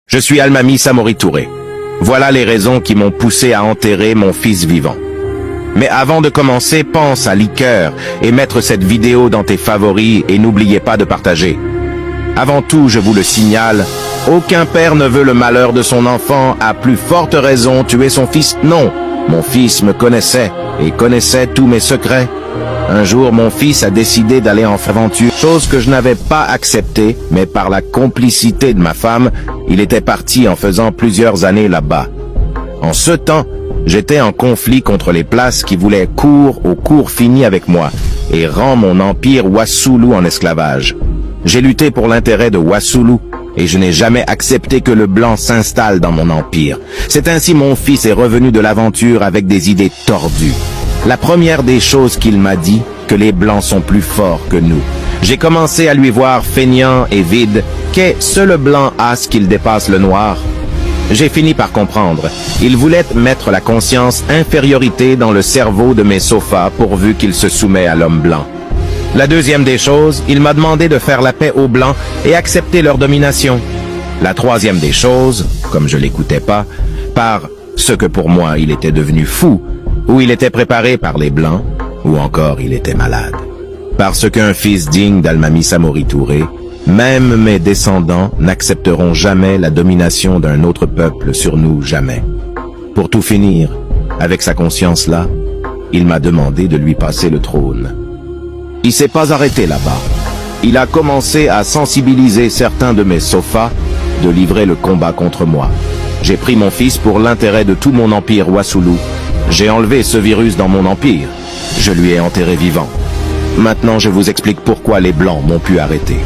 Je suis Almami Samori Touré. Voilà les raisons qui m'ont poussé à enterrer mon fils vivant. Mais avant de commencer, pense à liqueur et mettre cette vidéo dans tes favoris et n'oubliez pas de partager. Avant tout, je vous le signale, aucun père ne veut le malheur de son enfant, à plus forte raison tuer son fils. Non, mon fils me connaissait et connaissait tous mes secrets. Un jour, mon fils a décidé d'aller en aventure, chose que je n'avais pas acceptée, mais par la complicité de ma femme, il était parti en faisant plusieurs années là-bas. En ce temps, j'étais en conflit contre les places qui voulaient cours au cours fini avec moi et rend mon empire Wassoulou en esclavage. J'ai lutté pour l'intérêt de Wassoulou et je n'ai jamais accepté que le blanc s'installe dans mon empire. C'est ainsi mon fils est revenu de l'aventure avec des idées tordues. La première des choses qu'il m'a dit, que les blancs sont plus forts que nous. J'ai commencé à lui voir feignant et vide, qu'est ce le blanc a ce qu'il dépasse le noir. J'ai fini par comprendre. Il voulait mettre la conscience infériorité dans le cerveau de mes sofas pourvu qu'il se soumet à l'homme blanc. La deuxième des choses, il m'a demandé de faire la paix aux blancs et accepter leur domination. La troisième des choses, comme je l'écoutais pas, par ce que pour moi il était devenu fou, ou il était préparé par les blancs, ou encore il était malade. Parce qu'un fils digne d'Almami Samori Touré, même mes descendants n'accepteront jamais la domination d'un autre peuple sur nous, jamais. Pour tout finir, avec sa conscience-là, il m'a demandé de lui passer le trône. Il s'est pas arrêté là-bas. Il a commencé à sensibiliser certains de mes sofas de livrer le combat contre moi. J'ai pris mon fils pour l'intérêt de tout mon empire Wassoulou. J'ai enlevé ce virus dans mon empire. Je lui ai enterré vivant. Maintenant, je vous explique pourquoi les Blancs m'ont pu arrêter.